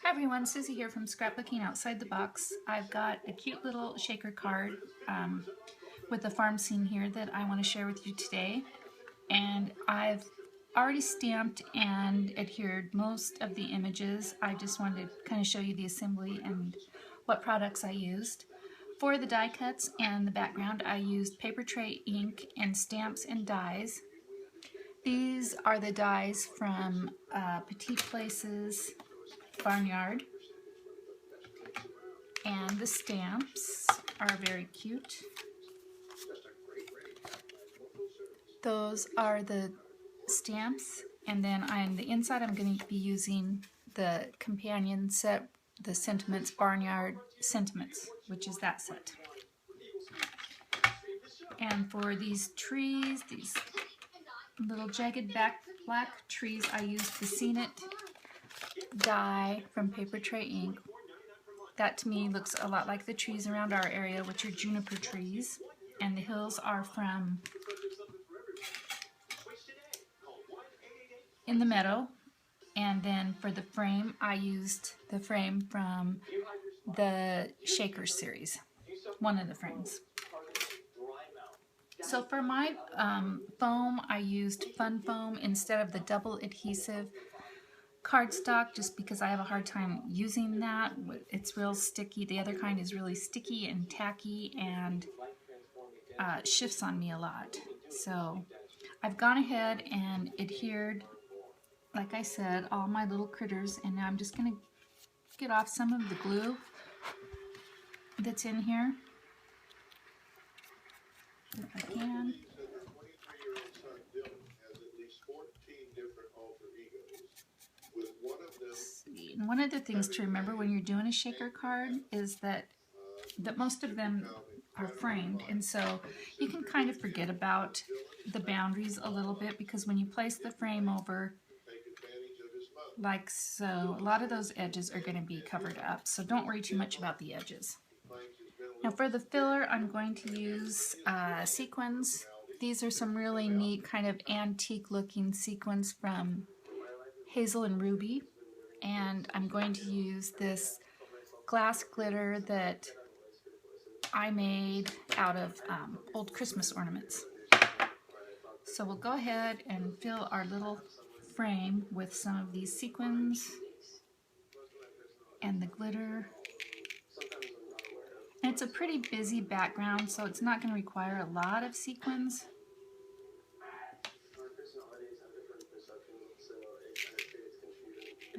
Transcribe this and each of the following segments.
Hi everyone, Susie here from Scrapbooking Outside the Box. I've got a cute little shaker card with the farm scene here that I want to share with you today. And I've already stamped and adhered most of the images. I just wanted to kind of show you the assembly and what products I used. For the die cuts and the background, I used Papertrey ink and stamps and dies. These are the dies from Petite Place's Barnyard. And the stamps are very cute. Those are the stamps, and then on the inside I'm going to be using the companion set, the Sentiments Barnyard Sentiments, which is that set. And for these trees, these little jagged black trees, I used the Scene It die from Papertrey ink. That to me looks a lot like the trees around our area, which are juniper trees, and the hills are from in the meadow. And then for the frame, I used the frame from the Shaker series, one of the frames. So for my foam, I used Fun Foam instead of the double adhesive cardstock, just because I have a hard time using that. It's real sticky. The other kind is really sticky and tacky and shifts on me a lot. So I've gone ahead and adhered, like I said, all my little critters, and now I'm just going to get off some of the glue that's in here if I can. And one of the things to remember when you're doing a shaker card is that most of them are framed, and so you can kind of forget about the boundaries a little bit, because when you place the frame over like so, a lot of those edges are going to be covered up, so don't worry too much about the edges. Now for the filler, I'm going to use sequins. These are some really neat kind of antique looking sequins from Hazel&Ruby. And I'm going to use this glass glitter that I made out of old Christmas ornaments. So we'll go ahead and fill our little frame with some of these sequins and the glitter. And it's a pretty busy background, so it's not going to require a lot of sequins.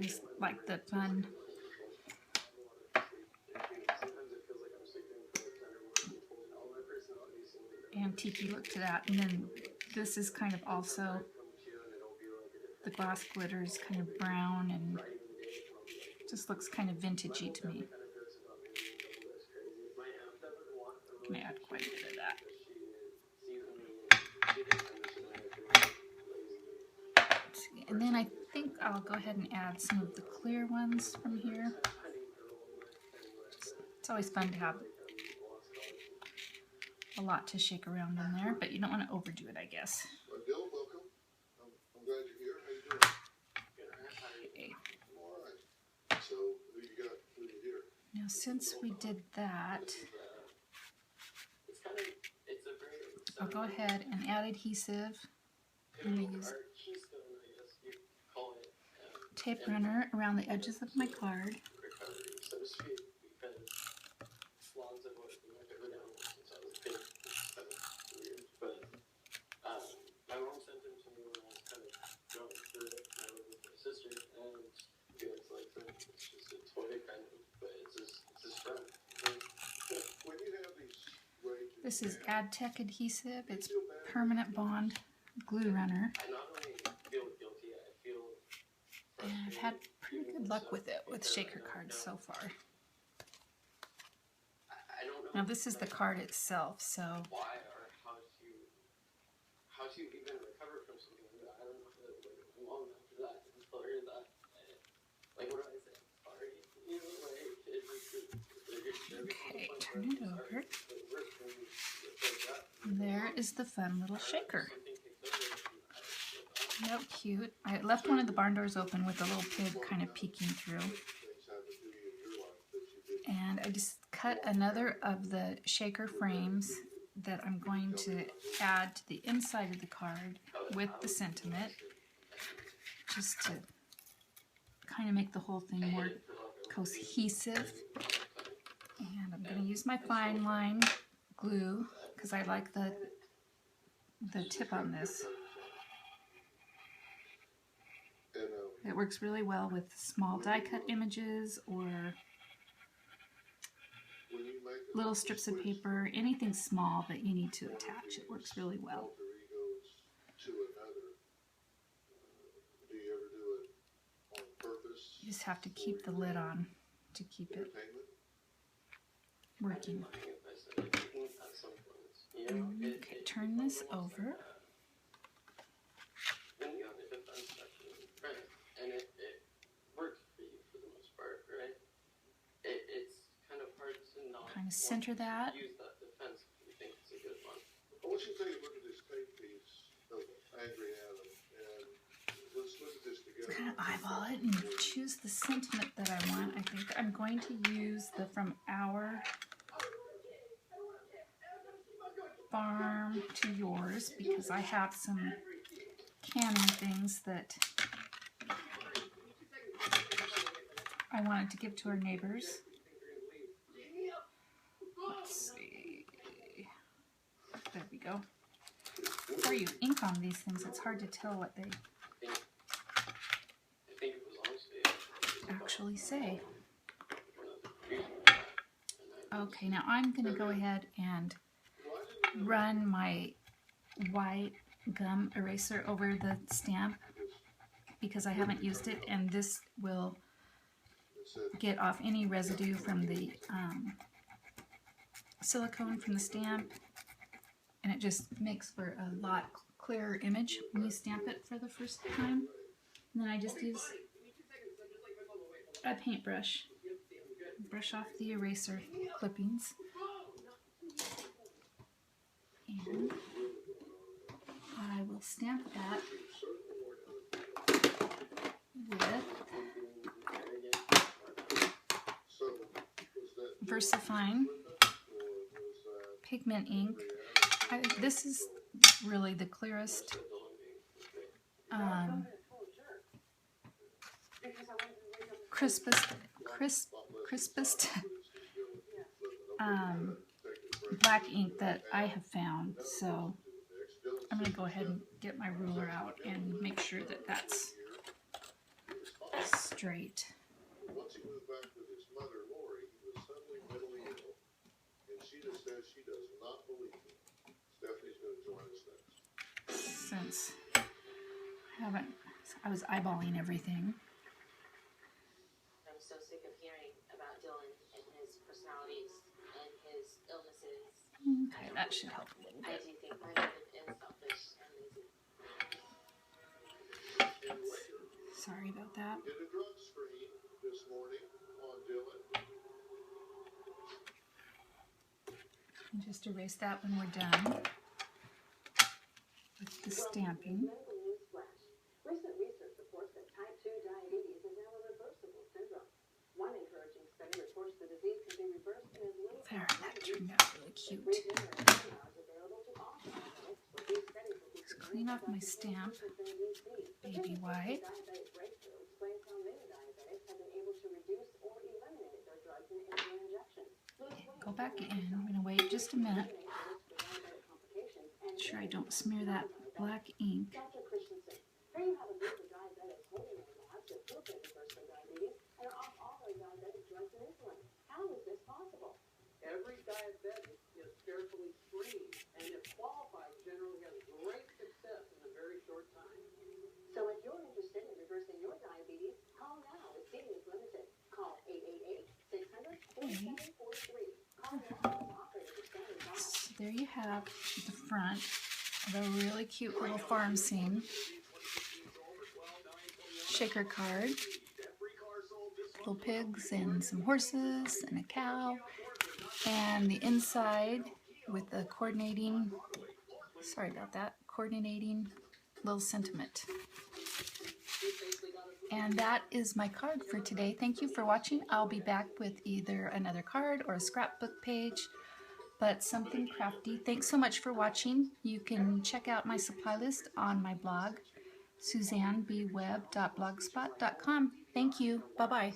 Just like the fun antique look to that. And then this is kind of also, the glass glitter is kind of brown and just looks kind of vintagey to me. I'm going to add quite a bit of that. And then I think I'll go ahead and add some of the clear ones from here. It's always fun to have a lot to shake around in there, but you don't want to overdo it, I guess. Bill, welcome. I'm glad you're here. How you doing? Okay. All right. So who you got? Who you here? Now since we did that, I'll go ahead and add adhesive. I'm going to use tape runner around the edges of my card. This is AdTech adhesive. It's permanent bond glue runner. And I've had pretty good luck with it with shaker cards so far. Now this is the card itself, so okay, turn it over. There is the fun little shaker. How cute. I left one of the barn doors open with a little pig kind of peeking through. And I just cut another of the shaker frames that I'm going to add to the inside of the card with the sentiment, just to kind of make the whole thing more cohesive. And I'm going to use my fine line glue because I like the tip on this. It works really well with small die cut images or little strips of paper, anything small that you need to attach. It works really well. You just have to keep the lid on to keep it working. Okay, turn this over. And it works for you for the most part, right? It's kind of hard to not kind of center that. Use that defense if you think it's a good one. I want you to take a look at this tape piece of Angry Adam, and let's look at this together. Kind of eyeball it and choose the sentiment that I want. I think I'm going to use the From Our Farm to Yours because I have some canning things that I wanted to give to our neighbors. Let's see. There we go. Before you ink on these things, it's hard to tell what they actually say. Okay, now I'm going to go ahead and run my white gum eraser over the stamp because I haven't used it, and this will get off any residue from the silicone from the stamp, and it just makes for a lot clearer image when you stamp it for the first time. And then I just use a paintbrush, brush off the eraser clippings, and I will stamp that with VersaFine pigment ink. This is really the clearest crispest black ink that I have found. So I'm going to go ahead and get my ruler out and make sure that that's straight. Once he moved back with his mother, Lori, he was suddenly mentally ill, and she just says she does not believe him. Stephanie's going to join us next. Since I was eyeballing everything. I'm so sick of hearing about Dylan and his personalities and his illnesses. Okay, that should help a little I bit. do think my husband is selfish and lazy. Sorry about that. We did a drug screen this morning on Dylan. And just erase that when we're done with the stamping. Medical news flash. Recent research reports that type 2 diabetes is now a reversible syndrome. One encouraging study reports the disease can be reversed in as little There, as that turned out really cute. Let's clean off my stamp, baby white. Go back in. I'm going to wait just a minute. Make sure I don't smear that black ink. Dr. Christensen, here you have a group of diabetics holding their labs that prove they reverse their diabetes and are off all their diabetic drugs and insulin. How is this possible? Every diabetic is carefully screened, and if qualified, generally has great success in a very short time. So if you're interested in reversing your diabetes, call now. The seating is limited. Call 888-600-4743. Call now. The operator is standing by. So there you have the front of a really cute little farm scene shaker card. Little pigs and some horses and a cow, and the inside with the coordinating, coordinating little sentiment. And that is my card for today. Thank you for watching. I'll be back with either another card or a scrapbook page, but something crafty. Thanks so much for watching. You can check out my supply list on my blog, SuzanneBWeb.blogspot.com. Thank you. Bye-bye.